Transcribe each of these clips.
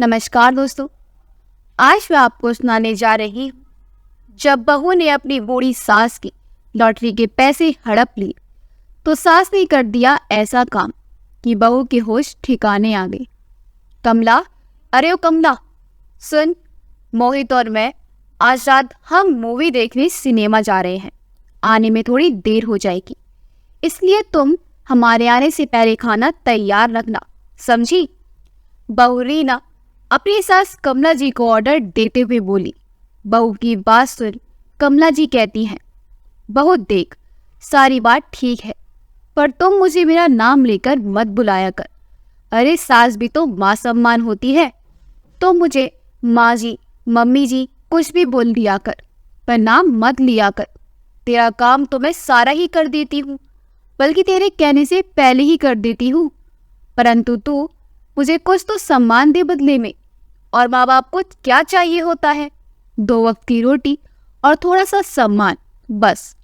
नमस्कार दोस्तों। आज मैं आपको सुनाने जा रही हूँ, जब बहू ने अपनी बूढ़ी सास की लॉटरी के पैसे हड़प लिए तो सास ने कर दिया ऐसा काम कि बहू के होश ठिकाने आ गए। कमला, अरे ओ कमला, सुन, मोहित और मैं आज रात हम मूवी देखने सिनेमा जा रहे हैं। आने में थोड़ी देर हो जाएगी, इसलिए तुम हमारे आने से पहले खाना तैयार रखना, समझी? बहू रीना अपनी सास कमला जी को ऑर्डर देते हुए बोली। बहू की बात सुन कमला जी कहती हैं, बहू देख, सारी बात ठीक है, पर तुम मुझे मेरा नाम लेकर मत बुलाया कर। अरे सास भी तो माँ सम्मान होती है, तो मुझे माँ जी, मम्मी जी कुछ भी बोल दिया कर, पर नाम मत लिया कर। तेरा काम तो मैं सारा ही कर देती हूँ, बल्कि तेरे कहने से पहले ही कर देती हूँ, परंतु तू मुझे कुछ तो सम्मान दे बदले में। और माँ बाप को क्या चाहिए होता है? 2 वक्त की रोटी और थोड़ा सा सम्मान, बस।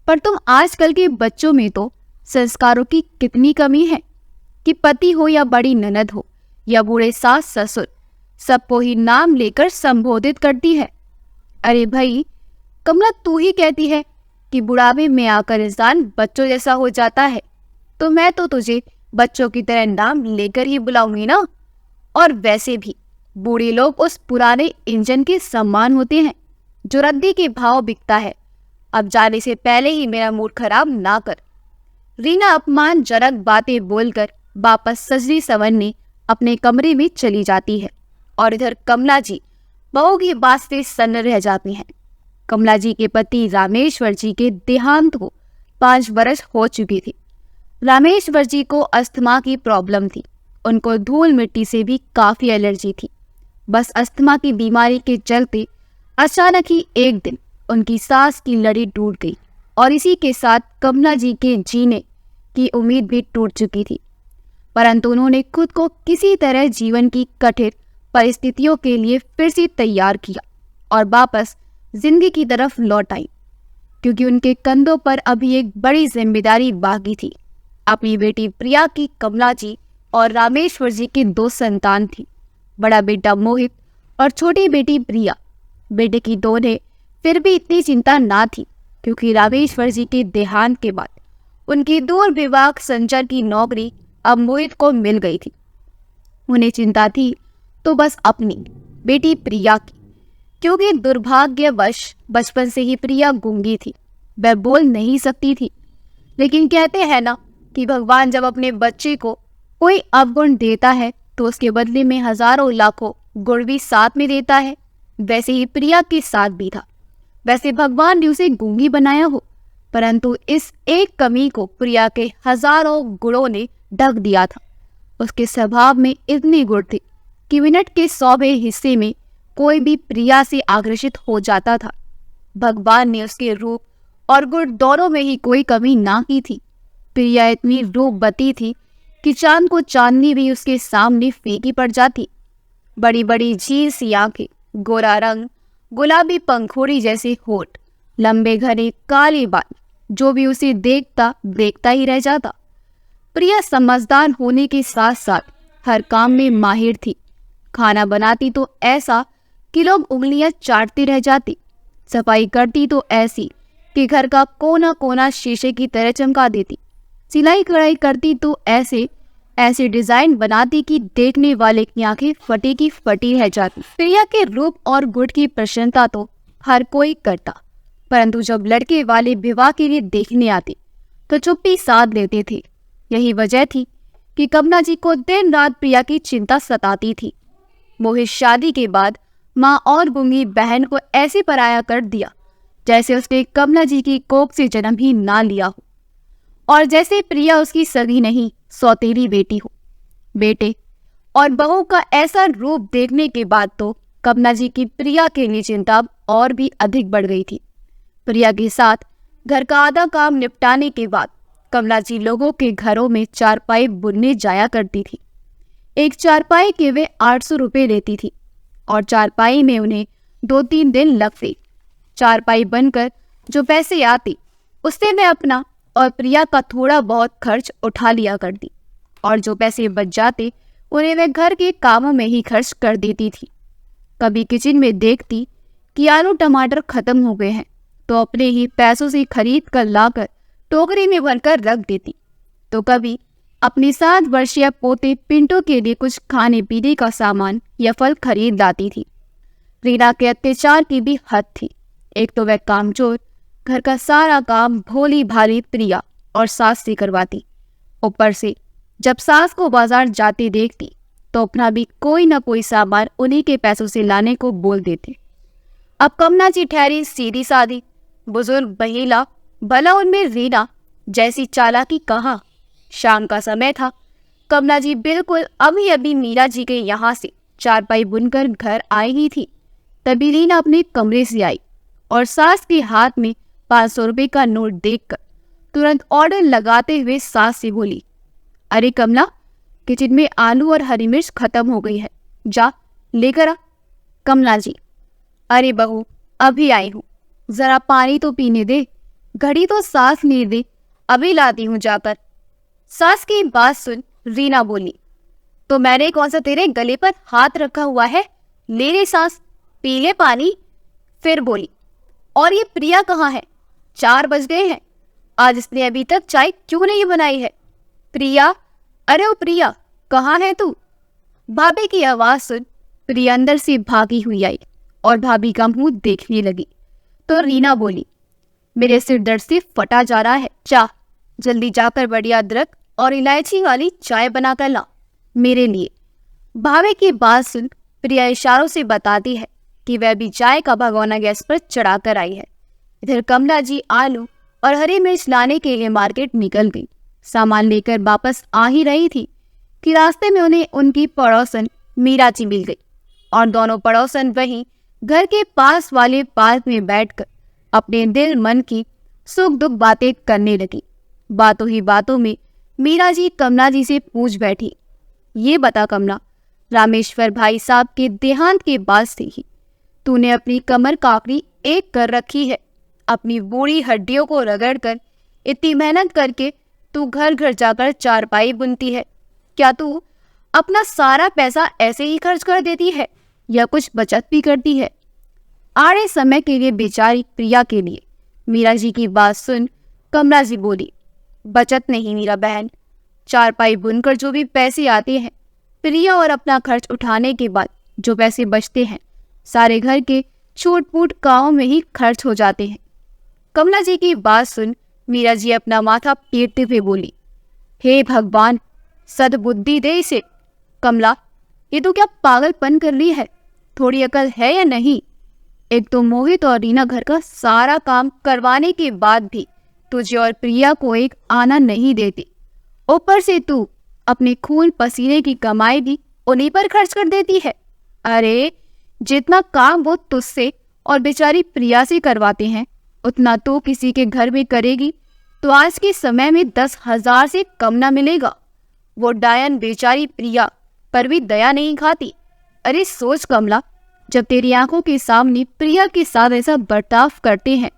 पर तुम आजकल के बच्चों में तो संस्कारों की कितनी कमी है कि पति हो या बड़ी ननद हो या बूढ़े सास ससुर, सबको ही नाम लेकर संबोधित करती है। अरे भाई कमला, तू ही कहती है कि बुढ़ापे में आकर इंसान बच्चों जैसा हो जाता है, तो मैं तो तुझे बच्चों की तरह नाम लेकर ही बुलाऊंगी ना। और वैसे भी बूढ़े लोग उस पुराने इंजन के समान होते हैं जो रद्दी के भाव बिकता है। अब जाने से पहले ही मेरा मूड खराब ना कर। रीना अपमानजनक बातें बोलकर वापस सजनी संवरने अपने कमरे में चली जाती है और इधर कमला जी बहू की बात से सन्न रह जाती हैं। कमला जी के पति रामेश्वर जी के देहांत को 5 वर्ष हो चुकी थी। रामेश्वर जी को अस्थमा की प्रॉब्लम थी। उनको धूल मिट्टी से भी काफ़ी एलर्जी थी। बस अस्थमा की बीमारी के चलते अचानक ही एक दिन उनकी सांस की लड़ी टूट गई और इसी के साथ कमला जी के जीने की उम्मीद भी टूट चुकी थी। परंतु उन्होंने खुद को किसी तरह जीवन की कठिन परिस्थितियों के लिए फिर से तैयार किया और वापस जिंदगी की तरफ लौट आई, क्योंकि उनके कंधों पर अभी एक बड़ी जिम्मेदारी बाकी थी। अपनी बेटी प्रिया की कमला जी और रामेश्वर जी की 2 संतान थी, बड़ा बेटा मोहित और छोटी बेटी प्रिया। बेटे की दोनों फिर भी इतनी चिंता ना थी, क्योंकि रामेश्वर जी के देहांत के बाद उनकी दूर विभाग संचार की नौकरी अब मोहित को मिल गई थी। उन्हें चिंता थी तो बस अपनी बेटी प्रिया की, क्योंकि दुर्भाग्यवश बचपन से ही प्रिया गूंगी थी, वह बोल नहीं सकती थी। लेकिन कहते हैं ना कि भगवान जब अपने बच्चे को कोई अवगुण देता है तो उसके बदले में हजारों लाखों गुण भी साथ में देता है। वैसे ही प्रिया के साथ भी था। वैसे भगवान ने उसे गूंगी बनाया हो, परंतु इस एक कमी को प्रिया के हजारों गुणों ने ढक दिया था। उसके स्वभाव में इतने गुण थे कि मिनट के 100वें हिस्से में कोई भी प्रिया से आकर्षित हो जाता था। भगवान ने उसके रूप और गुण दोनों में ही कोई कमी ना की थी। प्रिया इतनी रूपवती थी कि चांद को चांदनी भी उसके सामने फीकी पड़ जाती। बड़ी बड़ी झील सी आंखें, गोरा रंग, गुलाबी पंखुड़ी जैसे होठ, लंबे घने काले बाल, जो भी उसे देखता देखता ही रह जाता। प्रिया समझदार होने के साथ साथ हर काम में माहिर थी। खाना बनाती तो ऐसा कि लोग उंगलियां चाटते रह जाती। सफाई करती तो ऐसी कि घर का कोना कोना शीशे की तरह चमका देती। सिलाई कढ़ाई करती तो ऐसे ऐसे डिजाइन बनाती कि देखने वाले की आंखें फटी की फटी रह जाती। प्रिया के रूप और गुण की प्रशंसा तो हर कोई करता, परंतु जब लड़के वाले विवाह के लिए देखने आते तो चुप्पी साध लेते थे। यही वजह थी कि कमला जी को दिन रात प्रिया की चिंता सताती थी। मोहित शादी के बाद माँ और गूंगी बहन को ऐसे पराया कर दिया जैसे उसने कमला जी की कोख से जन्म ही ना लिया हो, और जैसे प्रिया उसकी सगी नहीं, सौतेली बेटी हो। बेटे और बहू का ऐसा रूप देखने के बाद तो कमला जी की प्रिया के लिए चिंता और भी अधिक बढ़ गई थी। प्रिया के साथ घर का आधा काम निपटाने के बाद कमला जी लोगों के घरों में चारपाई बुनने जाया करती थी। एक चारपाई के वे 800 रुपये लेती थी और चारपाई में उन्हें 2-3 दिन लगते। चारपाई बनकर जो पैसे आते उससे मैं अपना और प्रिया का थोड़ा बहुत खर्च उठा लिया करती, और जो पैसे बच जाते उन्हें वह घर के कामों में ही खर्च कर देती थी। कभी किचन में देखती कि आलू टमाटर खत्म हो गए हैं तो अपने ही पैसों से खरीद कर लाकर टोकरी में भरकर रख देती, तो कभी अपनी 7 वर्षीय पोते पिंटू के लिए कुछ खाने पीने का सामान या फल खरीद लाती थी। रीना के अत्याचार की भी हद थी। एक तो वह कामचोर, घर का सारा काम भोली भाली प्रिया और सास से करवाती। ऊपर से जब सास को बाजार जाते देखती तो अपना भी कोई न कोई सामान उन्हीं के पैसों से लाने को बोल देते। अब कमला जी ठहरी सीधी सादी बुजुर्ग महिला, भला उनमें रीना जैसी चालाकी कहाँ। शाम का समय था। कमला जी बिल्कुल अभी अभी मीरा जी के यहाँ से चारपाई बुनकर घर आई ही थी। तभी रीना अपने कमरे से आई और सास के हाथ में 500 रुपए का नोट देखकर तुरंत ऑर्डर लगाते हुए सास से बोली, अरे कमला, किचन में आलू और हरी मिर्च खत्म हो गई है, जा लेकर आ। कमला जी, अरे बहू अभी आई हूँ, जरा पानी तो पीने दे, घड़ी तो सास ले दे, अभी लाती हूँ जाकर। सास की बात सुन रीना बोली, तो मैंने कौन सा तेरे गले पर हाथ रखा हुआ है, ले रे सास, पी ले पानी। फिर बोली, और ये प्रिया कहाँ है, 4 बज गए हैं, आज इसने अभी तक चाय क्यों नहीं बनाई है। प्रिया, अरे ओ प्रिया, कहाँ है तू। भाभी की आवाज सुन प्रिया अंदर से भागी हुई आई और भाभी का मुंह देखने लगी। तो रीना बोली, मेरे सिर दर्द से फटा जा रहा है, चाह जल्दी जाकर बढ़िया अदरक और इलायची वाली चाय बनाकर ला मेरे लिए। भाभी की बात सुन प्रिया इशारों से बताती है कि वह भी चाय का भगोना गैस पर चढ़ाकर आई है। इधर कमला जी आलू और हरी मिर्च लाने के लिए मार्केट निकल गई। सामान लेकर वापस आ ही रही थी कि रास्ते में उन्हें उनकी पड़ोसन मीरा जी मिल गई और दोनों पड़ोसन वहीं घर के पास वाले पार्क में बैठकर अपने दिल मन की सुख दुख बातें करने लगी। बातों ही बातों में मीरा जी कमला जी से पूछ बैठी, ये बता कमला, रामेश्वर भाई साहब के देहांत के बाद से ही तूने अपनी कमर काकड़ी एक कर रखी है। अपनी बूढ़ी हड्डियों को रगड़कर इतनी मेहनत करके तू घर घर जाकर चारपाई बुनती है। क्या तू अपना सारा पैसा ऐसे ही खर्च कर देती है या कुछ बचत भी करती है। आड़े समय के लिए बेचारी प्रिया के लिए। मीरा जी की बात सुन कमला जी बोली, बचत नहीं मीरा बहन, चारपाई बुनकर जो भी पैसे आते हैं प्रिया और अपना खर्च उठाने के बाद जो पैसे बचते हैं सारे घर के छूट-फूट कामों में ही खर्च हो जाते हैं। कमला जी की बात सुन मीरा जी अपना माथा पीटते हुए बोली, हे भगवान, सद्बुद्धि दे इसे। कमला, ये तो क्या पागलपन कर रही है, थोड़ी अकल है या नहीं। एक तो मोहित और रीना घर का सारा काम करवाने के बाद भी तुझे और प्रिया को एक आना नहीं देती। ऊपर से तू अपने खून पसीने की कमाई भी उन्हीं पर खर्च कर देती है। अरे जितना काम वो तुझसे और बेचारी प्रिया से करवाते हैं उतना तो किसी के घर में करेगी तो आज के समय में 10,000 से कम ना मिलेगा। वो डायन बेचारी प्रिया पर भी दया नहीं खाती। अरे सोच कमला, जब तेरी आंखों के सामने प्रिया के साथ ऐसा बर्ताव करते हैं,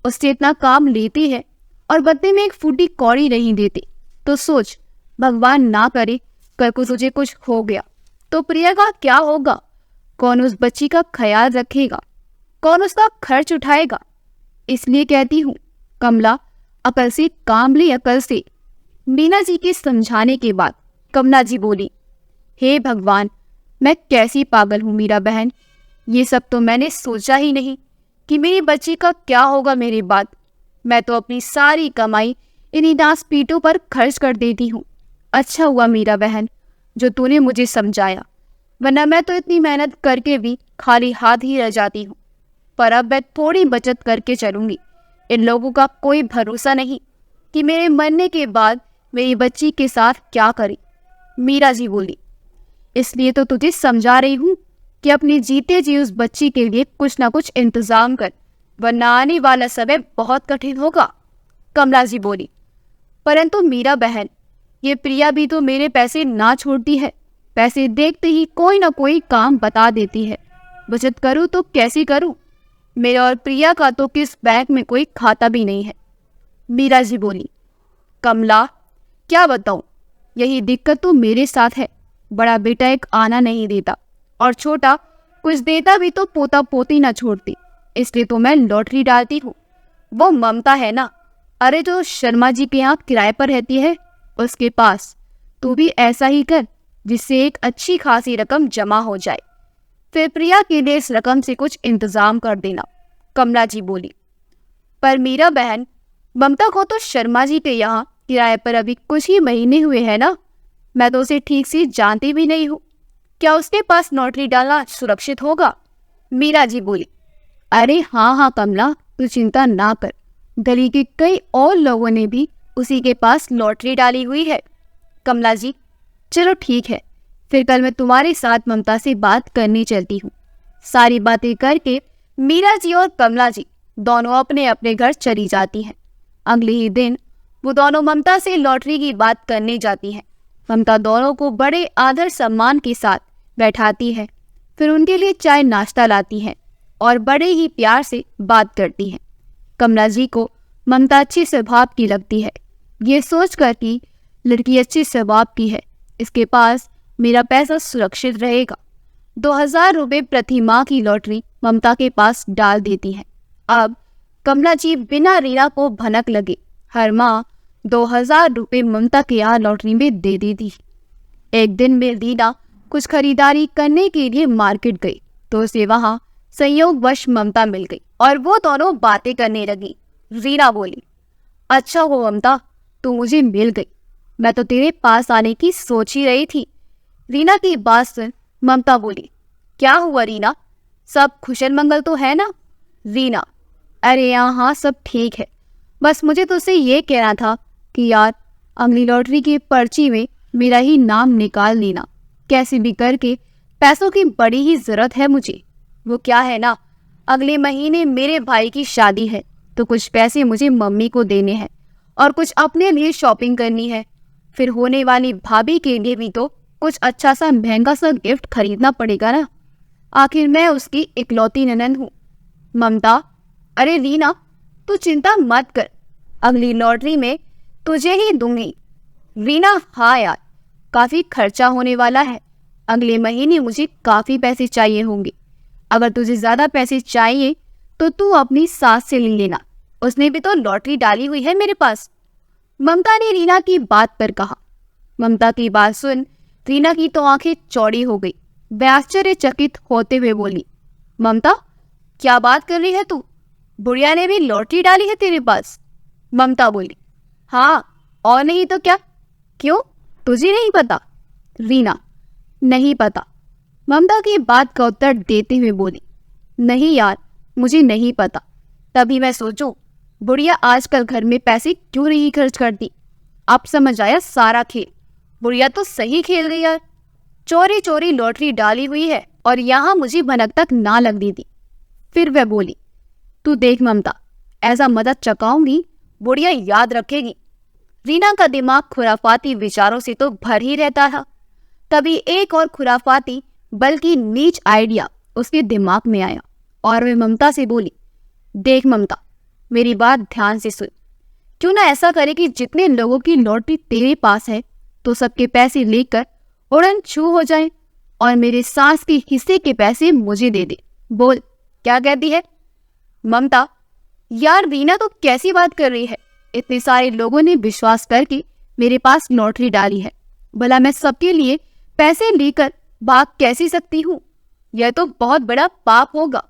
उससे इतना काम लेते हैं और बदले में एक फूटी कौड़ी नहीं देते, तो सोच भगवान ना करे कल को तुझे कुछ हो गया तो प्रिया का क्या होगा। कौन उस बच्ची का ख्याल रखेगा, कौन उसका खर्च उठाएगा। इसलिए कहती हूँ कमला, अकल से काम ले, अकल से। मीना जी के समझाने के बाद कमला जी बोली, हे भगवान, मैं कैसी पागल हूँ मीरा बहन, ये सब तो मैंने सोचा ही नहीं कि मेरी बच्ची का क्या होगा मेरे बाद। मैं तो अपनी सारी कमाई इन्हीं दास पीठों पर खर्च कर देती हूँ। अच्छा हुआ मीरा बहन जो तूने मुझे समझाया, वरना मैं तो इतनी मेहनत करके भी खाली हाथ ही रह जाती हूँ। पर अब मैं थोड़ी बचत करके चलूंगी। इन लोगों का कोई भरोसा नहीं कि मेरे मरने के बाद मेरी बच्ची के साथ क्या करे। मीरा जी बोली, इसलिए तो तुझे समझा रही हूँ कि अपने जीते जी उस बच्ची के लिए कुछ ना कुछ इंतजाम कर, वरना आने वाला समय बहुत कठिन होगा। कमला जी बोली, परंतु मीरा बहन, ये प्रिया भी तो मेरे पैसे ना छोड़ती है। पैसे देखते ही कोई ना कोई काम बता देती है। बचत करूँ तो कैसी करूँ। मेरे और प्रिया का तो किस बैंक में कोई खाता भी नहीं है। मीरा जी बोली, कमला क्या बताऊँ, यही दिक्कत तो मेरे साथ है। बड़ा बेटा एक आना नहीं देता और छोटा कुछ देता भी तो पोता पोती ना छोड़ती, इसलिए तो मैं लॉटरी डालती हूँ। वो ममता है ना, अरे जो शर्मा जी के यहाँ किराए पर रहती है, उसके पास तू भी ऐसा ही कर जिससे एक अच्छी खासी रकम जमा हो जाए। फिर प्रिया के लिए इस रकम से कुछ इंतजाम कर देना, कमला जी बोली। पर मीरा बहन, ममता को तो शर्मा जी के यहाँ किराए पर अभी कुछ ही महीने हुए हैं ना, मैं तो उसे ठीक से जानती भी नहीं हूँ, क्या उसके पास लॉटरी डालना सुरक्षित होगा? मीरा जी बोली। अरे हाँ कमला, तू चिंता ना कर, गली के कई और लोगों ने भी उसी के पास लॉटरी डाली हुई है। कमला जी, चलो ठीक है, फिर कल मैं तुम्हारे साथ ममता से बात करने चलती हूँ। सारी बातें करके मीरा जी और कमला जी दोनों अपने अपने घर चली जाती हैं। अगले ही दिन वो दोनों ममता से लॉटरी की बात करने जाती हैं। ममता दोनों को बड़े आदर सम्मान के साथ बैठाती है, फिर उनके लिए चाय नाश्ता लाती है और बड़े ही प्यार से बात करती है। कमला जी को ममता अच्छे स्वभाव की लगती है। ये सोचकर कि लड़की अच्छे स्वभाव की है, इसके पास मेरा पैसा सुरक्षित रहेगा, 2000 रुपये प्रति माह की लॉटरी ममता के पास डाल देती है। अब कमला जी बिना रीना को भनक लगे हर माह 2000 रुपये ममता के यहाँ लॉटरी में दे देती। एक दिन में रीना कुछ खरीदारी करने के लिए मार्केट गई तो उसे वहाँ संयोगवश ममता मिल गई और वो दोनों बातें करने लगी। रीना बोली, अच्छा हो ममता, तू मुझे मिल गई, मैं तो तेरे पास आने की सोच ही रही थी। रीना की बात सुन ममता बोली, क्या हुआ रीना, सब कुशल मंगल तो है ना? रीना, अरे हाँ सब ठीक है, बस मुझे तुझसे ये कहना था कि यार अगली लॉटरी की पर्ची में मेरा ही नाम निकाल लेना, कैसे भी करके पैसों की बड़ी ही जरूरत है मुझे। वो क्या है ना, अगले महीने मेरे भाई की शादी है तो कुछ पैसे मुझे मम्मी को देने हैं और कुछ अपने लिए शॉपिंग करनी है, फिर होने वाली भाभी के लिए भी तो कुछ अच्छा सा महंगा सा गिफ्ट खरीदना पड़ेगा ना, आखिर मैं उसकी इकलौती ननद हूँ। ममता, अरे रीना तू चिंता मत कर, अगली लॉटरी में तुझे ही दूंगी। रीना, हाँ यार काफी खर्चा होने वाला है, अगले महीने मुझे काफी पैसे चाहिए होंगे, अगर तुझे ज्यादा पैसे चाहिए तो तू अपनी सास से ले लेना, उसने भी तो लॉटरी डाली हुई है मेरे पास। ममता ने रीना की बात पर कहा। ममता की बात सुन रीना की तो आंखें चौड़ी हो गई, वह आश्चर्यचकित होते हुए बोली, ममता क्या बात कर रही है तू, बुढ़िया ने भी लॉटरी डाली है तेरे पास? ममता बोली, हाँ और नहीं तो क्या, क्यों तुझे नहीं पता? रीना, नहीं पता। ममता की बात का उत्तर देते हुए बोली, नहीं यार मुझे नहीं पता, तभी मैं सोचूं बुढ़िया आजकल घर में पैसे क्यों नहीं खर्च करती। अब समझ आया सारा खेल, बुढ़िया तो सही खेल गई यार, चोरी चोरी लॉटरी डाली हुई है और यहाँ मुझे भनक तक ना लग दी थी। फिर वह बोली, तू देख ममता, ऐसा मदद चकाऊंगी बुढ़िया याद रखेगी। रीना का दिमाग खुराफाती विचारों से तो भर ही रहता था, तभी एक और खुराफाती बल्कि नीच आइडिया उसके दिमाग में आया और वह ममता से बोली, देख ममता मेरी बात ध्यान से सुन, क्यों ना ऐसा करे कि जितने लोगों की लॉटरी तेरे पास है तो सबके पैसे लेकर उड़न छू हो जाए और मेरे सास के हिस्से के पैसे मुझे दे दे। बोल क्या कहती है? ममता, यार रीना तो कैसी बात कर रही है, इतने सारे लोगों ने विश्वास करके मेरे पास लॉटरी डाली है, भला मैं सबके लिए पैसे लेकर भाग कैसी सकती हूँ, यह तो बहुत बड़ा पाप होगा।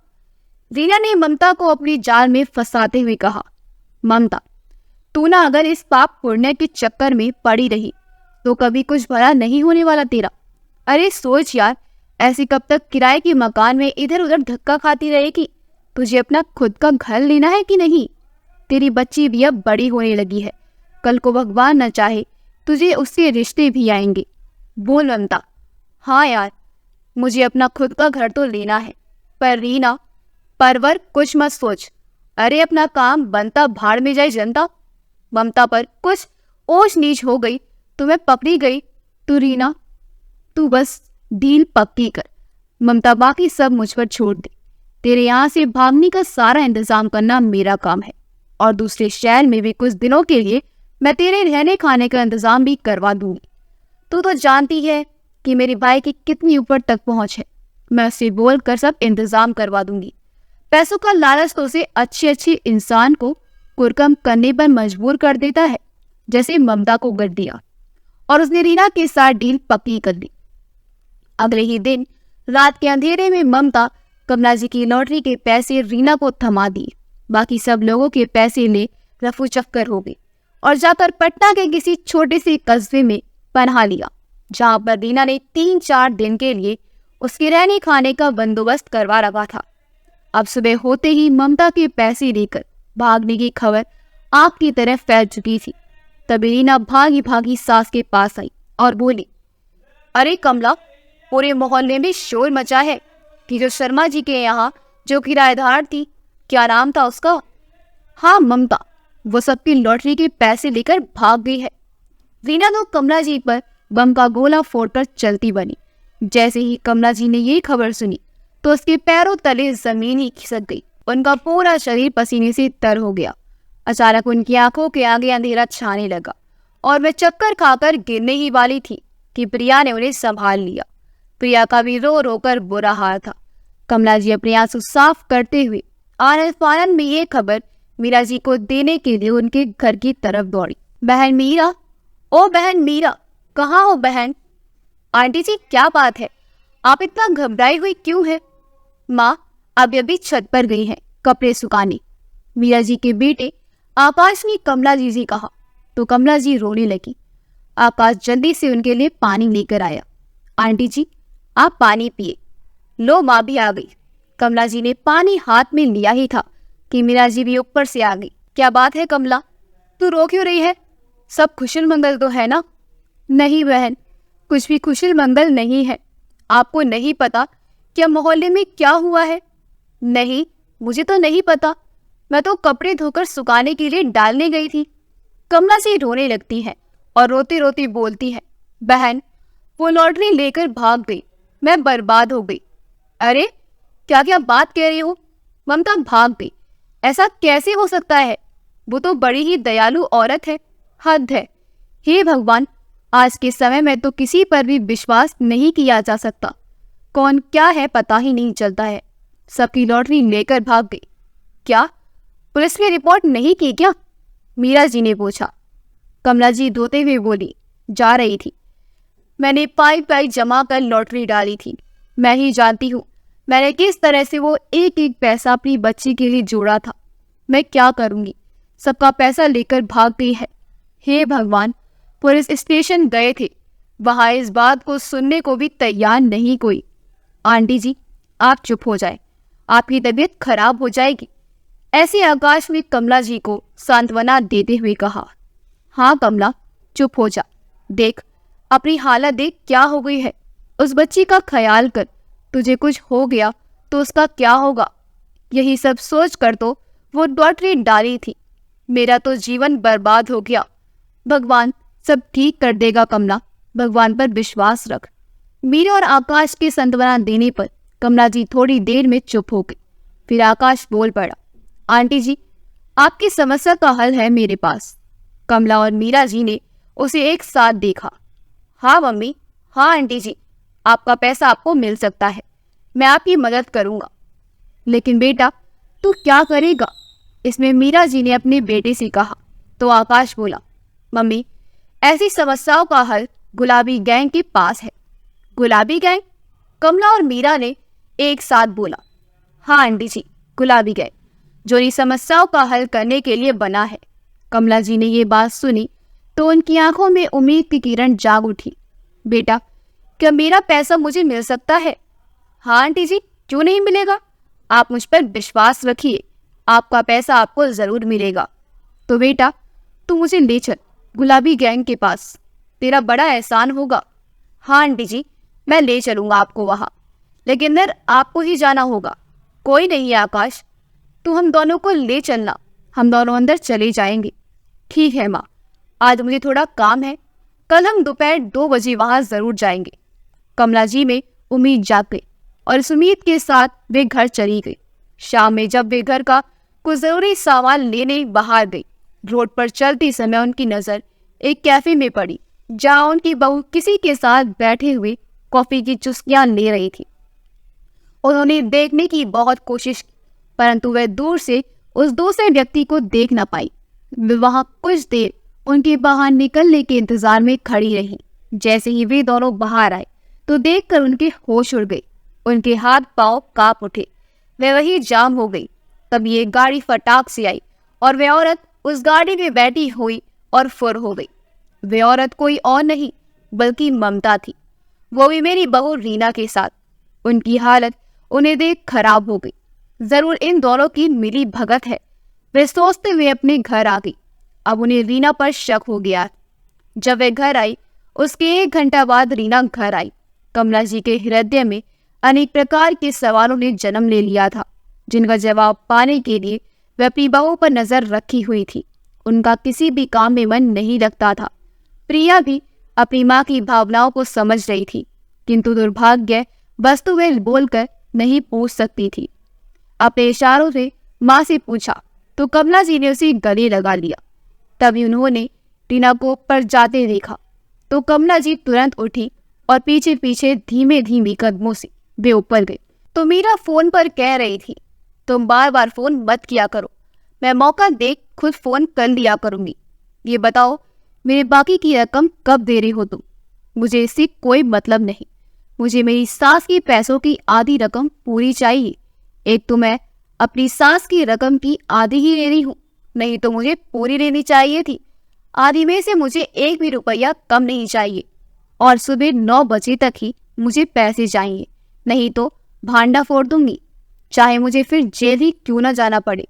रीना ने ममता को अपनी जाल में फंसाते हुए कहा, ममता तू ना अगर इस पाप पुण्य के चक्कर में पड़ी रही तो कभी कुछ भला नहीं होने वाला तेरा। अरे सोच यार, ऐसे कब तक किराए के मकान में इधर उधर धक्का खाती रहेगी? तुझे अपना खुद का घर लेना है कि नहीं? तेरी बच्ची भी अब बड़ी होने लगी है, कल को भगवान न चाहे तुझे उसके रिश्ते भी आएंगे। बोल ममता। हाँ यार मुझे अपना खुद का घर तो लेना है, पर रीना परवर कुछ मत सोच, अरे अपना काम बनता भाड़ में जाए जनता। ममता पर कुछ ओछ नीच हो गई तो मैं पकड़ी गई, तू रीना तू बस डील पक्की कर, ममता बाकी सब मुझ पर छोड़ दे, तेरे यहाँ से भागने का सारा इंतजाम करना मेरा काम है और दूसरे शहर में भी कुछ दिनों के लिए मैं तेरे रहने खाने का इंतजाम भी करवा दूंगी। तू तो जानती है कि मेरे भाई की कितनी ऊपर तक पहुंच है। मैं उसे बोल कर सब इंतजाम करवा दूंगी। पैसों का लालच तो उसे अच्छे इंसान को कुरकम करने पर मजबूर कर देता है, जैसे ममता को कर दिया। और उसने रीना के साथ डील पक्की कर ली। अगले ही दिन रात के अंधेरे में ममता कमला जी की लॉटरी के पैसे रीना को थमा दिए। बाकी सब लोगों के पैसे ले रफू चक्कर हो गई और जाकर पटना के किसी छोटे से कस्बे में पनाह लिया, जहां पर रीना ने 3-4 दिन के लिए उसके रहने खाने का बंदोबस्त करवा रखा था। अब सुबह होते ही ममता के पैसे लेकर भागने की खबर आग की तरह फैल चुकी थी। तभी रीना भागी भागी सास के पास आई और बोली, अरे कमला, पूरे मोहल्ले में शोर मचा है कि जो शर्मा जी के यहाँ जो किराएदार थी, क्या नाम था उसका? हाँ ममता, वो सबकी लॉटरी के पैसे लेकर भाग गई है। रीना तो कमला जी पर बम का गोला फोड़कर चलती बनी। जैसे ही कमला जी ने ये खबर सुनी तो उसके पैरों तले जमीन ही खिसक गई। उनका पूरा शरीर पसीने से तर हो गया। अचानक उनकी आंखों के आगे अंधेरा छाने लगा और वे चक्कर खाकर गिरने ही वाली थी कि प्रिया ने उन्हें संभाल लिया। प्रिया का भी रो रो कर बुरा हाल था। कमला जी अपने आंसू साफ करते हुए आनंद फानंद में ये खबर मीरा जी को देने के लिए उनके घर की तरफ दौड़ी। बहन मीरा, ओ बहन मीरा, कहाँ हो बहन? आंटी जी क्या बात है, आप इतना घबराई हुई क्यों है? माँ अभी छत पर गई है कपड़े सुखाने। मीरा जी के बेटे आकाश ने कमला जी से कहा तो कमला जी रोने लगी। आकाश जल्दी से उनके लिए पानी लेकर आया। आंटी जी आप पानी पिए। लो माँ भी आ गई। कमला जी ने पानी हाथ में लिया ही था कि मीरा जी भी ऊपर से आ गई। क्या बात है कमला, तू रो क्यों रही है? सब कुशल मंगल तो है ना? नहीं बहन, कुछ भी कुशल मंगल नहीं है। आपको नहीं पता क्या मोहल्ले में क्या हुआ है? नहीं, मुझे तो नहीं पता। मैं तो कपड़े धोकर सुखाने के लिए डालने गई थी। कमला से रोने लगती है और रोती रोती बोलती है, बहन वो लॉटरी लेकर भाग गई, मैं बर्बाद हो गई। अरे क्या क्या बात कह रही हो? ममता भाग गई, ऐसा कैसे हो सकता है? वो तो बड़ी ही दयालु औरत है। हद है। हे भगवान, आज के समय में तो किसी पर भी विश्वास नहीं किया जा सकता। कौन क्या है पता ही नहीं चलता है। सबकी लॉटरी लेकर भाग गई। क्या पुलिस में रिपोर्ट नहीं की क्या? मीरा जी ने पूछा। कमला जी रोते हुए बोली, जा रही थी। मैंने पाई जमा कर लॉटरी डाली थी। मैं ही जानती हूँ मैंने किस तरह से वो एक एक पैसा अपनी बच्ची के लिए जोड़ा था। मैं क्या करूँगी, सबका पैसा लेकर भाग गई है। हे भगवान, पुलिस स्टेशन गए थे, वहाँ इस बात को सुनने को भी तैयार नहीं कोई। आंटी जी आप चुप हो जाए, आपकी तबीयत खराब हो जाएगी। ऐसे आकाश ने कमला जी को सांत्वना देते हुए कहा। हाँ कमला चुप हो जा, देख अपनी हालत देख क्या हो गई है। उस बच्ची का ख्याल कर, तुझे कुछ हो गया तो उसका क्या होगा? यही सब सोच कर तो वो लॉटरी डाली थी। मेरा तो जीवन बर्बाद हो गया। भगवान सब ठीक कर देगा कमला, भगवान पर विश्वास रख। मीरा और आकाश के सांत्वना देने पर कमला जी थोड़ी देर में चुप हो गई। फिर आकाश बोल पड़ा, आंटी जी आपकी समस्या का हल है मेरे पास। कमला और मीरा जी ने उसे एक साथ देखा। हाँ मम्मी, हाँ आंटी जी, आपका पैसा आपको मिल सकता है, मैं आपकी मदद करूँगा। लेकिन बेटा तू क्या करेगा? इसमें मीरा जी ने अपने बेटे से कहा। तो आकाश बोला, मम्मी ऐसी समस्याओं का हल गुलाबी गैंग के पास है। गुलाबी गैंग? कमला और मीरा ने एक साथ बोला। हाँ आंटी जी, गुलाबी गैंग जो इन समस्याओं का हल करने के लिए बना है। कमला जी ने ये बात सुनी तो उनकी आंखों में उम्मीद की किरण जाग उठी। बेटा क्या मेरा पैसा मुझे मिल सकता है? हाँ आंटी जी, क्यों नहीं मिलेगा? आप मुझ पर विश्वास रखिए, आपका पैसा आपको जरूर मिलेगा। तो बेटा तू मुझे ले चल गुलाबी गैंग के पास, तेरा बड़ा एहसान होगा। हाँ आंटी जी, मैं ले चलूँगा आपको वहाँ, लेकिन अंदर आपको ही जाना होगा। कोई नहीं है आकाश, तू हम दोनों को ले चलना, हम दोनों अंदर चले जाएंगे। ठीक है माँ, आज मुझे थोड़ा काम है, कल हम दोपहर 2 बजे वहाँ ज़रूर जाएंगे। कमला जी में उम्मीद जाग गई और इस उम्मीद के साथ वे घर चली गई। शाम में जब वे घर का कुछ ज़रूरी सामान लेने बाहर गई, रोड पर चलते समय उनकी नज़र एक कैफ़े में पड़ी, जहाँ उनकी बहू किसी के साथ बैठे हुए कॉफी की चुस्कियां ले रही थी। उन्होंने देखने की बहुत कोशिश की, परंतु वह दूर से उस दूसरे व्यक्ति को देख न पाई। वे वहां कुछ देर उनके बाहर निकलने के इंतजार में खड़ी रही। जैसे ही वे दोनों बाहर आए तो देखकर उनके होश उड़ गए। उनके हाथ पांव कांप उठे। वे वही जाम हो गई। तभी एक गाड़ी फटाक से आई और वे औरत उस गाड़ी में बैठी हुई और फुर हो गई। वे औरत कोई और नहीं बल्कि ममता थी, वो भी मेरी बहू रीना के साथ। उनकी हालत उन्हें देख खराब हो गई। जरूर इन दोनों की मिली भगत है, वे सोचते हुए अपने घर आ गई। अब उन्हें रीना पर शक हो गया। जब वे घर आई उसके 1 घंटा बाद रीना घर आई। कमला जी के हृदय में अनेक प्रकार के सवालों ने जन्म ले लिया था, जिनका जवाब पाने के लिए वह अपनी बहू पर नजर रखी हुई थी। उनका किसी भी काम में मन नहीं लगता था। प्रिया भी अपनी माँ की भावनाओं को समझ रही थी, किंतु दुर्भाग्य वस्तु वे बोलकर नहीं पूछ सकती थी। अपने इशारों से माँ से पूछा तो कमला जी ने उसे गले लगा लिया। तभी उन्होंने टीना को ऊपर जाते देखा तो कमला जी तुरंत उठी और पीछे पीछे धीमे धीमे कदमों से वे ऊपर गए। तो मीरा फोन पर कह रही थी, तुम बार बार फोन मत किया करो, मैं मौका देख खुद फोन कर लिया करूंगी। ये बताओ मेरे बाकी की रकम कब दे रही हो तुम? मुझे इससे कोई मतलब नहीं। मुझे मेरी सास की पैसों की आधी रकम पूरी चाहिए। एक तो मैं अपनी सास की रकम की आधी ही ले रही हूँ, नहीं तो मुझे पूरी लेनी चाहिए थी। आधी में से मुझे 1 भी रुपया कम नहीं चाहिए और सुबह 9 बजे तक ही मुझे पैसे चाहिए, नहीं तो भांडा फोड़ दूंगी, चाहे मुझे फिर जेल ही क्यों न जाना पड़े।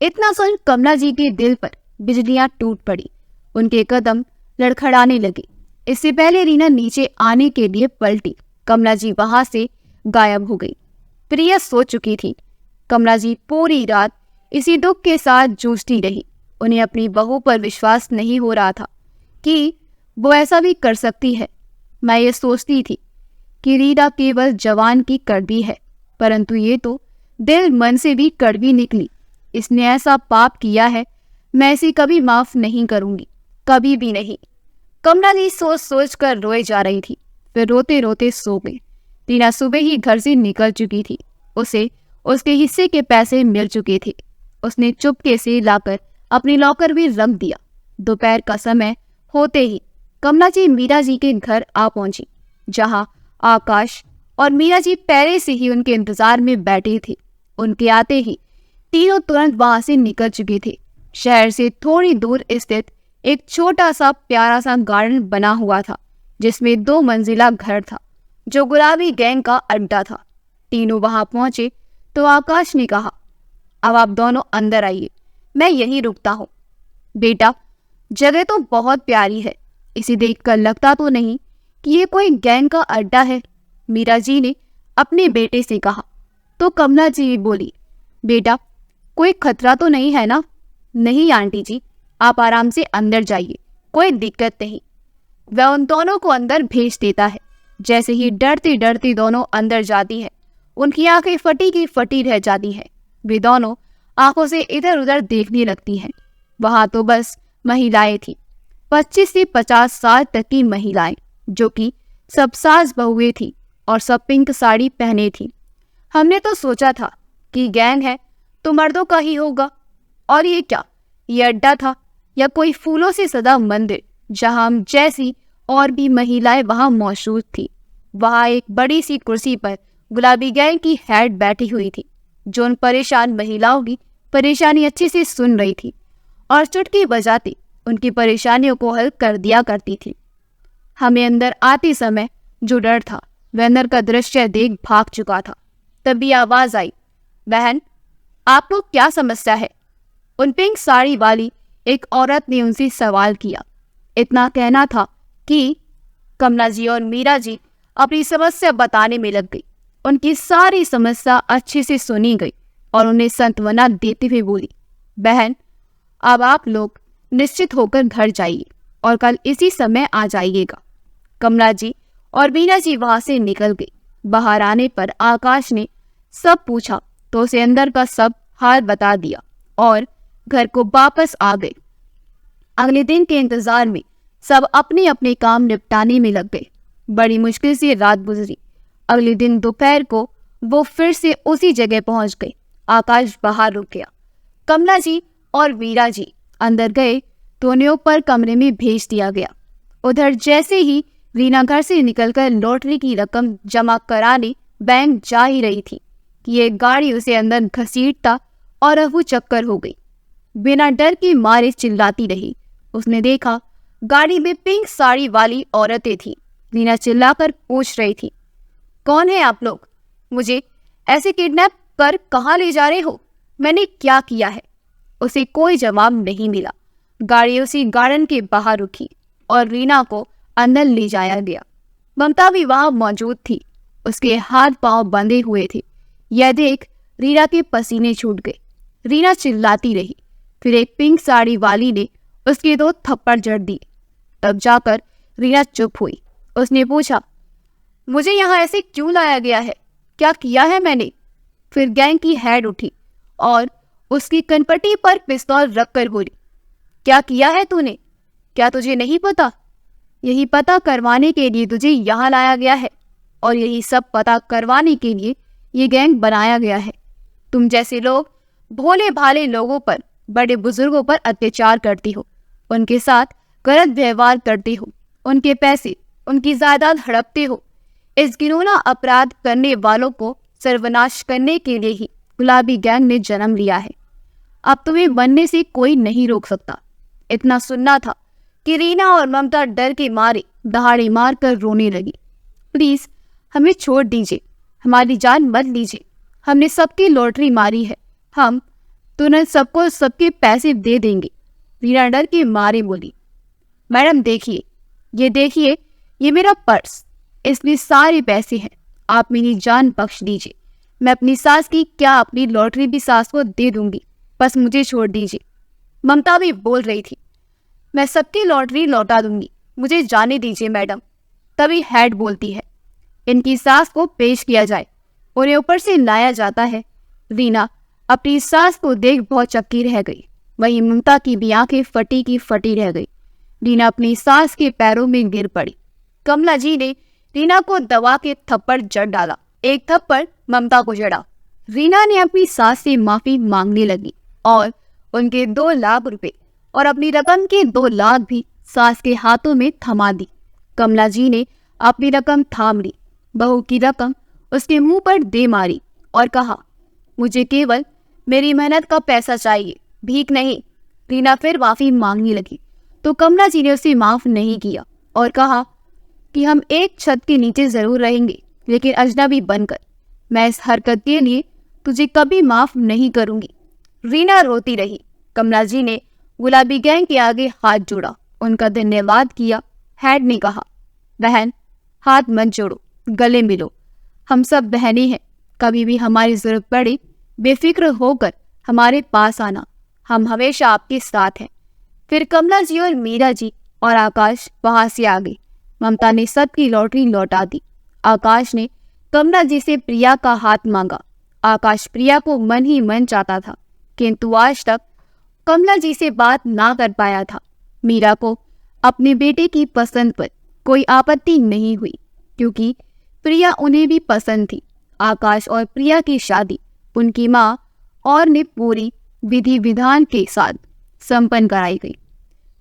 इतना सुन कमला जी के दिल पर बिजलियां टूट पड़ी। उनके कदम लड़खड़ाने लगे। इससे पहले रीना नीचे आने के लिए पलटी, कमला जी वहां से गायब हो गई। प्रिया सो चुकी थी। कमला जी पूरी रात इसी दुख के साथ जूझती रही। उन्हें अपनी बहू पर विश्वास नहीं हो रहा था कि वो ऐसा भी कर सकती है। मैं ये सोचती थी कि रीना केवल जवान की कड़वी है, परंतु ये तो दिल मन से भी कड़वी निकली। इसने ऐसा पाप किया है, मैं इसे कभी माफ नहीं करूंगी, कभी भी नहीं। कमला जी सोच सोच कर रोए जा रही थी, फिर रोते रोते सो गई। रीना सुबह ही घर से निकल चुकी थी। उसे उसके हिस्से के पैसे मिल चुके थे। उसने चुपके से लाकर अपनी लॉकर में रख दिया। दोपहर का समय होते ही कमला जी मीरा जी के घर आ पहुंची, जहां आकाश और मीरा जी पहले से ही उनके इंतजार में बैठे थे। उनके आते ही तीनों तुरंत वहां से निकल चुके थे। शहर से थोड़ी दूर स्थित एक छोटा सा प्यारा सा गार्डन बना हुआ था, जिसमें 2 मंजिला घर था, जो गुलाबी गैंग का अड्डा था। तीनों वहां पहुंचे तो आकाश ने कहा, अब आप दोनों अंदर आइए, मैं यहीं रुकता हूँ। बेटा, जगह तो बहुत प्यारी है, इसे देखकर लगता तो नहीं कि ये कोई गैंग का अड्डा है, मीरा जी ने अपने बेटे से कहा। तो कमला जी बोली, बेटा कोई खतरा तो नहीं है ना? नहीं आंटी जी, आप आराम से अंदर जाइए, कोई दिक्कत नहीं। वह उन दोनों को अंदर भेज देता है। जैसे ही डरती डरती दोनों अंदर जाती है, उनकी आंखें फटी की फटी रह जाती है। वे दोनों आंखों से इधर उधर देखने लगती हैं। वहां तो बस महिलाएं थी, 25 से 50 साल तक की महिलाएं, जो कि सब सास बहुएं थी और सब पिंक साड़ी पहने थी। हमने तो सोचा था कि गैंग है तो मर्दों का ही होगा, और ये क्या, ये अड्डा था या कोई फूलों से सदा मंदिर, जहां हम जैसी और भी महिलाएं वहां मौजूद थी। वहां एक बड़ी सी कुर्सी पर गुलाबी गैंग की हेड बैठी हुई थी, जो उन परेशान महिलाओं की परेशानी अच्छे से सुन रही थी और चुटकी बजाती उनकी परेशानियों को हल कर दिया करती थी। हमें अंदर आते समय जो डर था, वह अंदर का दृश्य देख भाग चुका था। तभी आवाज आई, बहन आपको क्या समस्या है? उन पिंक साड़ी वाली एक औरत ने उनसे सवाल किया। इतना कहना था कि कमला जी और मीरा जी अपनी समस्या बताने में लग गई। उनकी सारी समस्या अच्छे से सुनी गई और उन्हें सांत्वना देते हुए बोली, बहन अब आप लोग निश्चित होकर घर जाइए और कल इसी समय आ जाइएगा। कमला जी और मीरा जी वहां से निकल गई। बाहर आने पर आकाश ने सब पूछा तो उसे अंदर का सब हाल बता दिया और घर को वापस आ गए। अगले दिन के इंतजार में सब अपने अपने काम निपटाने में लग गए। बड़ी मुश्किल से रात गुजरी। अगले दिन दोपहर को वो फिर से उसी जगह पहुंच गए। आकाश बाहर रुक गया। कमला जी और वीरा जी अंदर गए तो उन्हें ऊपर कमरे में भेज दिया गया। उधर जैसे ही रीना घर से निकलकर लॉटरी की रकम जमा कराने बैंक जा ही रही थी कि एक गाड़ी उसे अंदर घसीटता और अहू चक्कर हो गई। बिना डर के मारे चिल्लाती रही। उसने देखा गाड़ी में पिंक साड़ी वाली औरतें थी। रीना चिल्लाकर पूछ रही थी, कौन है आप लोग? मुझे ऐसे किडनैप कर कहाँ ले जा रहे हो? मैंने क्या किया है? उसे कोई जवाब नहीं मिला। गाड़ी उसी गार्डन के बाहर रुकी और रीना को अंदर ले जाया गया। ममता भी वहां मौजूद थी। उसके हाथ पांव बंधे हुए थे। यह देख रीना के पसीने छूट गए। रीना चिल्लाती रही। फिर एक पिंक साड़ी वाली ने उसके 2 थप्पड़ जड़ दिए। तब जाकर रीना चुप हुई। उसने पूछा, मुझे यहाँ ऐसे क्यों लाया गया है? क्या किया है मैंने? फिर गैंग की हेड उठी और उसकी कनपटी पर पिस्तौल रखकर बोली, क्या किया है तूने? क्या तुझे नहीं पता? यही पता करवाने के लिए तुझे यहाँ लाया गया है और यही सब पता करवाने के लिए ये गैंग बनाया गया है। तुम जैसे लोग भोले भाले लोगों पर, बड़े बुजुर्गों पर अत्याचार करती हो, उनके साथ गलत व्यवहार करती हो, उनके पैसे, उनकी जायदाद हड़पते हो। इस घिनौना अपराध करने वालों को सर्वनाश करने के लिए ही गुलाबी गैंग ने जन्म लिया है। अब तुम्हें बनने से कोई नहीं रोक सकता। इतना सुनना था कि रीना और ममता डर के मारे दहाड़े मार कर रोने लगी। प्लीज हमें छोड़ दीजिए, हमारी जान मत लीजिए। हमने सबकी लॉटरी मारी है। हम तुरंत सबको सबके पैसे दे देंगे। रीना डर के मारे बोली, मैडम देखिए, ये मेरा पर्स, इसमें सारे पैसे हैं। आप मेरी जान बख्श दीजिए। मैं अपनी सास की क्या अपनी लॉटरी भी सास को दे दूंगी। बस मुझे छोड़ दीजिए। ममता भी बोल रही थी, मैं सबकी लॉटरी लौटा दूंगी, मुझे जाने दीजिए मैडम। तभी हेड बोलती है, इनकी सास को पेश किया जाए, उन्हें ऊपर से लाया जाता है। रीना अपनी सास को देख बहुत चक्की रह गई। वहीं ममता की भी आंखें फटी की फटी रह गई। रीना अपनी सास के पैरों में गिर पड़ी। कमला जी ने रीना को दबा के थप्पड़ जड़ डाला। एक थप्पड़ ममता को जड़ा। रीना ने अपनी सास से माफी मांगने लगी और उनके 2 लाख रुपए और अपनी रकम के 2 लाख भी सास के हाथों में थमा दी। कमला जी ने अपनी रकम थाम ली। बहू की रकम उसके मुंह पर दे मारी और कहा, मुझे केवल मेरी मेहनत का पैसा चाहिए, भीख नहीं। रीना फिर माफी मांगने लगी तो कमला जी ने उसे माफ नहीं किया और कहा कि हम एक छत के नीचे जरूर रहेंगे, लेकिन अजनबी बनकर। मैं इस हरकत के लिए तुझे कभी माफ नहीं करूंगी। रीना रोती रही। कमला जी ने गुलाबी गैंग के आगे हाथ जोड़ा, उनका धन्यवाद किया। हेड ने कहा, बहन हाथ मत जोड़ो, गले मिलो। हम सब बहनें हैं। कभी भी हमारी जरूरत पड़े बेफिक्र होकर हमारे पास आना, हम हमेशा आपके साथ हैं। फिर कमला जी और मीरा जी और आकाश वहां से आ गए। ममता ने सबकी लॉटरी लौटा दी। आकाश ने कमला जी से प्रिया का हाथ मांगा। आकाश प्रिया को मन ही मन चाहता था, किंतु आज तक कमला जी से बात ना कर पाया था। मीरा को अपने बेटे की पसंद पर कोई आपत्ति नहीं हुई, क्योंकि प्रिया उन्हें भी पसंद थी। आकाश और प्रिया की शादी उनकी माँ और ने पूरी विधि विधान के साथ संपन्न कराई गई।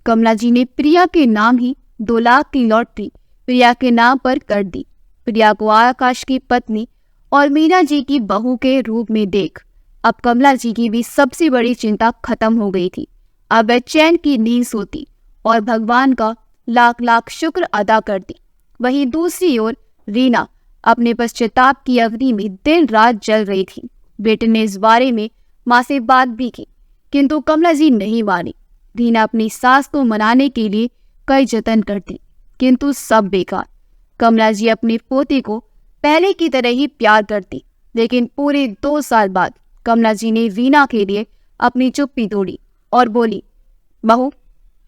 कमला जी ने प्रिया के नाम ही 2 लाख की लॉटरी प्रिया के नाम पर कर दी। प्रिया को आकाश की पत्नी और मीरा जी की बहू के रूप में देख अब कमला जी की भी सबसे बड़ी चिंता खत्म हो गई थी। अब वह चैन की नींद सोती और भगवान का लाख लाख शुक्र अदा करती। वहीं दूसरी ओर रीना अपने पश्चाताप की अग्नि में दिन रात जल रही थी। बेटे ने इस बारे में माँ से बात भी की, किंतु कमला जी नहीं मानी। रीना अपनी सास को मनाने के लिए कई जतन करती, किंतु सब बेकार। कमला जी अपने पोते को पहले की तरह ही प्यार करती, लेकिन पूरे 2 साल बाद कमला जी ने रीना के लिए अपनी चुप्पी तोड़ी और बोली, बहू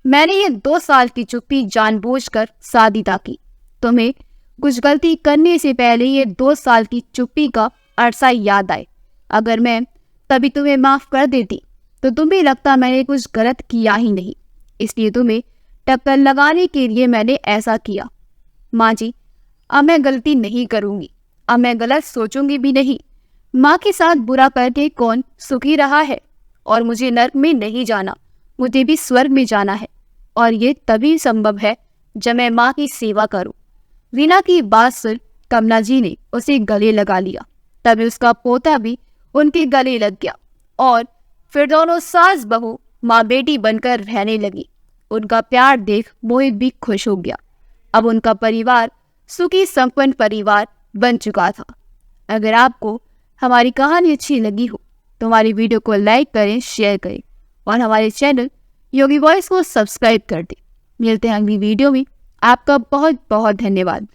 मैंने ये 2 साल की चुप्पी जानबूझकर सादिता की। तुम्हें कुछ गलती करने से पहले ये 2 साल की चुप्पी का अरसा याद आए। अगर मैं तभी तुम्हें माफ कर देती तो तुम्हें लगता मैंने कुछ गलत किया ही नहीं, इसलिए तुम्हें टक्कर लगाने के लिए मैंने ऐसा किया। माँ जी, अब मैं गलती नहीं करूंगी, अब मैं गलत सोचूंगी भी नहीं। माँ के साथ बुरा करके कौन सुखी रहा है? और मुझे नर्क में नहीं जाना, मुझे भी स्वर्ग में जाना है। और ये तभी संभव है जब मैं माँ की सेवा करूं। रीना की बात सुन कमला जी ने उसे गले लगा लिया। तभी उसका पोता भी उनके गले लग गया और फिर दोनों सास बहू माँ बेटी बनकर रहने लगी। उनका प्यार देख मोहित भी खुश हो गया। अब उनका परिवार सुखी संपन्न परिवार बन चुका था। अगर आपको हमारी कहानी अच्छी लगी हो तो हमारी वीडियो को लाइक करें, शेयर करें और हमारे चैनल योगी वॉइस को सब्सक्राइब कर दें। मिलते हैं अगली वीडियो में। आपका बहुत बहुत धन्यवाद।